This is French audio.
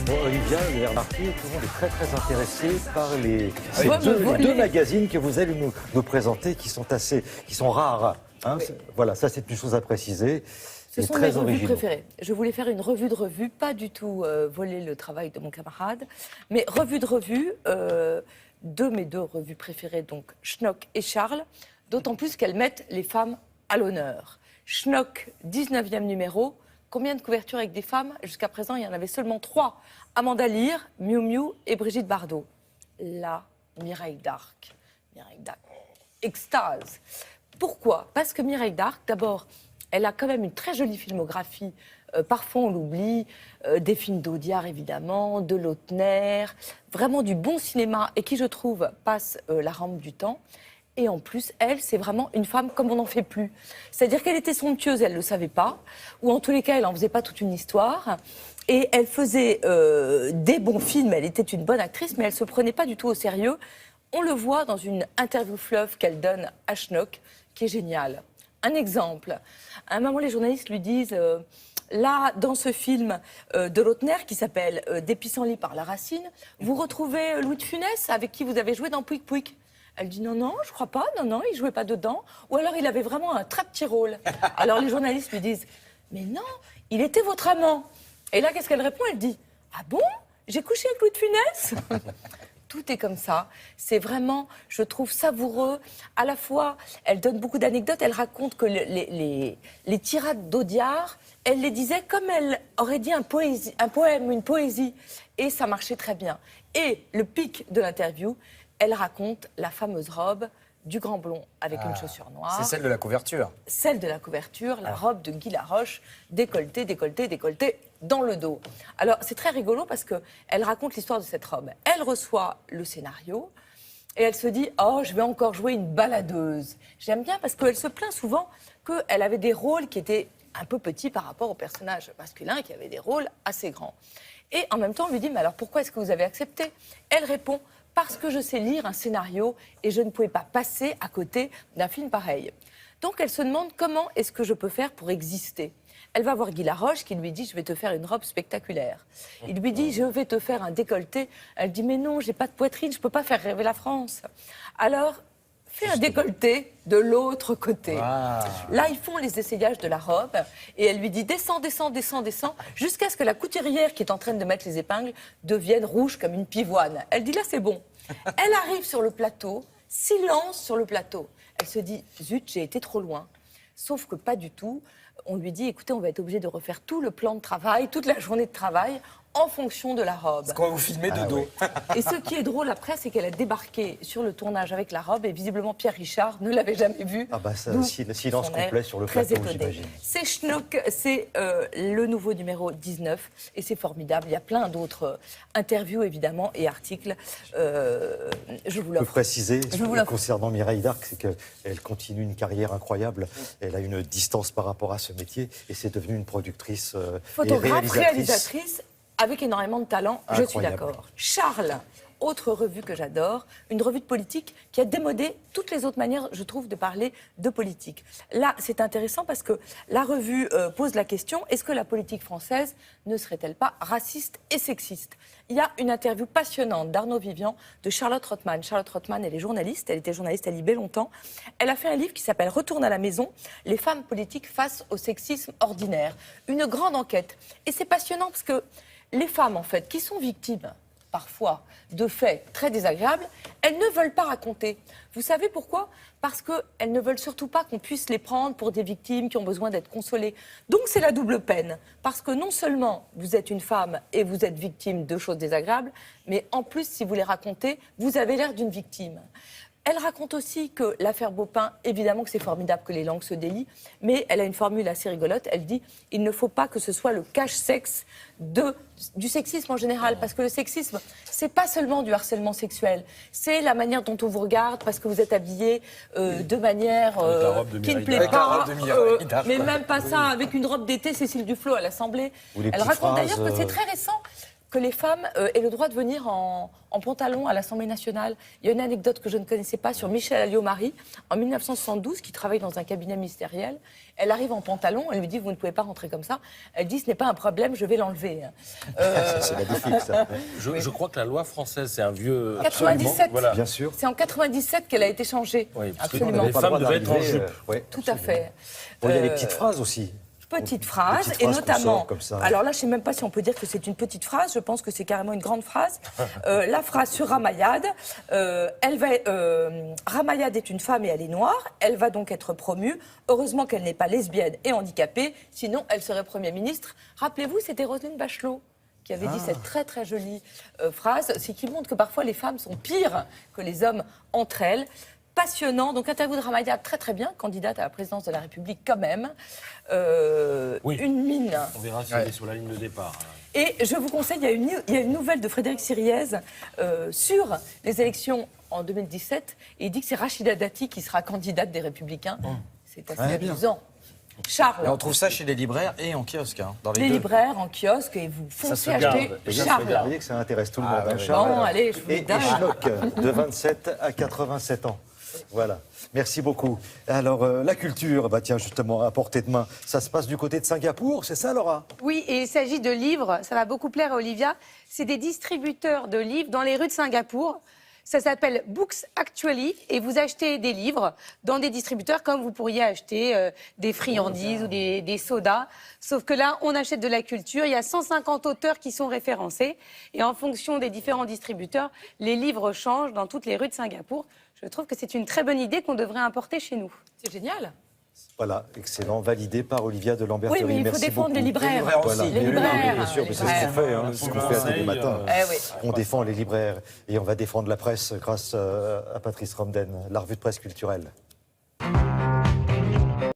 Bon, Olivia, vous avez remarqué, tout le monde est très très intéressé par ces Ouais, deux magazines que vous allez nous présenter, qui sont rares. Hein. Oui. Voilà, ça c'est une chose à préciser. Ce Et sont très mes revues originaux. préférées. Je voulais faire une revue de revue, pas du tout voler le travail de mon camarade, mais revue de revue de mes deux revues préférées, donc Schnock et Charles, d'autant plus qu'elles mettent les femmes à l'honneur. Schnock, 19e numéro. Combien de couvertures avec des femmes? Jusqu'à présent, il y en avait seulement 3. Amanda Lear, Miu Miu et Brigitte Bardot. Là, Mireille d'Arc. Mireille d'Arc. Extase. Pourquoi? Parce que Mireille d'Arc, d'abord, elle a quand même une très jolie filmographie. Parfois, on l'oublie. Des films d'Audiard, évidemment, de Lautner. Vraiment du bon cinéma et qui, je trouve, passe la rampe du temps. Et en plus, elle, c'est vraiment une femme comme on n'en fait plus. C'est-à-dire qu'elle était somptueuse, elle ne le savait pas. Ou en tous les cas, elle n'en faisait pas toute une histoire. Et elle faisait des bons films. Elle était une bonne actrice, mais elle ne se prenait pas du tout au sérieux. On le voit dans une interview fleuve qu'elle donne à Schnock, qui est géniale. Un exemple. À un moment, les journalistes lui disent... Là, dans ce film de Lautner qui s'appelle Des pissenlits par la racine, vous retrouvez Louis de Funès avec qui vous avez joué dans Pouic Pouic. Elle dit non, je crois pas, non, il jouait pas dedans. Ou alors il avait vraiment un très petit rôle. Alors les journalistes lui disent mais non, il était votre amant. Et là, qu'est-ce qu'elle répond? Elle dit ah bon, j'ai couché avec Louis de Funès. Tout est comme ça. C'est vraiment, je trouve, savoureux. À la fois, elle donne beaucoup d'anecdotes. Elle raconte que les tirades d'Audiard, elle les disait comme elle aurait dit un poème, une poésie. Et ça marchait très bien. Et le pic de l'interview, elle raconte la fameuse robe du grand blond avec une chaussure noire. C'est celle de la couverture. Celle de la couverture, la robe de Guy Laroche, décolletée dans le dos. Alors, c'est très rigolo parce qu'elle raconte l'histoire de cette robe. Elle reçoit le scénario et elle se dit « Oh, je vais encore jouer une baladeuse ». J'aime bien parce qu'elle se plaint souvent qu'elle avait des rôles qui étaient un peu petits par rapport aux personnages masculins qui avaient des rôles assez grands. Et en même temps, on lui dit « Mais alors, pourquoi est-ce que vous avez accepté ?» Elle répond « Parce que je sais lire un scénario et je ne pouvais pas passer à côté d'un film pareil. » Donc, elle se demande comment est-ce que je peux faire pour exister. Elle va voir Guy Laroche qui lui dit « Je vais te faire une robe spectaculaire ». Il lui dit « Je vais te faire un décolleté ». Elle dit « Mais non, j'ai pas de poitrine, je peux pas faire rêver la France ». Alors, fais un décolleté de l'autre côté. Ah. Là, ils font les essayages de la robe et elle lui dit « Descends, descends, descends, descends » jusqu'à ce que la couturière qui est en train de mettre les épingles devienne rouge comme une pivoine. Elle dit « Là, c'est bon ». Elle arrive sur le plateau, silence sur le plateau. Elle se dit « Zut, j'ai été trop loin ». Sauf que pas du tout. On lui dit, écoutez, on va être obligé de refaire tout le plan de travail, toute la journée de travail, en fonction de la robe. Parce qu'on va vous filmer de dos. Oui. Et ce qui est drôle après, c'est qu'elle a débarqué sur le tournage avec la robe et visiblement Pierre Richard ne l'avait jamais vue. Ah bah ça, D'où silence son air complet sur le très plateau, étonné. j'imagine. C'est Schnock, c'est le nouveau numéro 19 et c'est formidable. Il y a plein d'autres interviews évidemment et articles. Je vous Je peux l'offre. préciser, Je vous l'offre. concernant Mireille d'Arc, c'est qu'elle continue une carrière incroyable. Elle a une distance par rapport à ce métier et c'est devenue une productrice et Photographe, réalisatrice. réalisatrice, avec énormément de talent, je suis Incroyable. d'accord. Charles, autre revue que j'adore, une revue de politique qui a démodé toutes les autres manières, je trouve, de parler de politique. Là, c'est intéressant parce que la revue pose la question, est-ce que la politique française ne serait-elle pas raciste et sexiste? Il y a une interview passionnante d'Arnaud Vivian de Charlotte Rothman. Charlotte Rothman, elle est journaliste, elle était journaliste à Libé longtemps. Elle a fait un livre qui s'appelle « Retourne à la maison, les femmes politiques face au sexisme ordinaire ». Une grande enquête. Et c'est passionnant parce que les femmes, en fait, qui sont victimes, parfois, de faits très désagréables, elles ne veulent pas raconter. Vous savez pourquoi? Parce qu'elles ne veulent surtout pas qu'on puisse les prendre pour des victimes qui ont besoin d'être consolées. Donc c'est la double peine. Parce que non seulement vous êtes une femme et vous êtes victime de choses désagréables, mais en plus, si vous les racontez, vous avez l'air d'une victime. Elle raconte aussi que l'affaire Beaupin, évidemment que c'est formidable que les langues se délient, mais elle a une formule assez rigolote. Elle dit « il ne faut pas que ce soit le cache-sexe du sexisme en général, parce que le sexisme, c'est pas seulement du harcèlement sexuel, c'est la manière dont on vous regarde parce que vous êtes habillé de manière qui ne plaît pas, mais même pas ça, avec une robe d'été Cécile Duflot à l'Assemblée. Ou les Elle petites raconte phrases, d'ailleurs que c'est très récent. que les femmes aient le droit de venir en pantalon à l'Assemblée nationale. Il y a une anecdote que je ne connaissais pas sur Michèle Alliot-Marie, en 1972, qui travaille dans un cabinet ministériel. Elle arrive en pantalon, elle lui dit « Vous ne pouvez pas rentrer comme ça ». Elle dit « Ce n'est pas un problème, je vais l'enlever ». C'est magnifique, ça. Je crois que la loi française, c'est un vieux... 97, Voilà. Bien sûr. c'est en 97 qu'elle a été changée. Oui, parce que Absolument. les femmes devaient être en jupe. Ouais, Tout à fait. Bon, il y a les petites phrases aussi. Petite phrase, Petite et phrase qu'on notamment, sort comme ça. alors là je ne sais même pas si on peut dire que c'est une petite phrase, je pense que c'est carrément une grande phrase. La phrase sur Ramayad, Ramayad est une femme et elle est noire, elle va donc être promue, heureusement qu'elle n'est pas lesbienne et handicapée, sinon elle serait Premier ministre. Rappelez-vous, c'était Roselyne Bachelot qui avait dit cette très très jolie phrase, c'est qui montre que parfois les femmes sont pires que les hommes entre elles. Passionnant, donc interview de Ramayad, très très bien, candidate à la présidence de la République quand même. Oui. Une mine. On verra si elle est sur la ligne de départ. Et je vous conseille, il y a une nouvelle de Frédéric Siriez sur les élections en 2017. Et il dit que c'est Rachida Dati qui sera candidate des Républicains. C'est assez amusant. Charles, Et on trouve ça chez les libraires et en kiosque, hein, dans les les deux. libraires en kiosque, et vous se foncez garde. acheter Et bien, Charles. vous voyez que ça intéresse tout le monde. ouais, hein, ouais. Charles. Bon, allez, je vous le Et donne. Schnock, de 27 à 87 ans. Voilà, merci beaucoup. Alors, la culture, bah tiens, justement, à portée de main, ça se passe du côté de Singapour, c'est ça, Laura? Oui, et il s'agit de livres, ça va beaucoup plaire à Olivia. C'est des distributeurs de livres dans les rues de Singapour. Ça s'appelle Books Actually et vous achetez des livres dans des distributeurs comme vous pourriez acheter des friandises ou des sodas. Sauf que là, on achète de la culture. Il y a 150 auteurs qui sont référencés et en fonction des différents distributeurs, les livres changent dans toutes les rues de Singapour. Je trouve que c'est une très bonne idée qu'on devrait importer chez nous. C'est génial. Voilà, excellent, validé par Olivia de Lamberterie. Oui, mais il faut Merci défendre beaucoup. les libraires. Voilà, Les bien libraires. bien sûr, mais c'est ce Les qu'on fait, hein, libraires. c'est ce qu'on fait tous les matins. Oui. On défend les libraires et on va défendre la presse grâce à Patrice Romden, la revue de presse culturelle.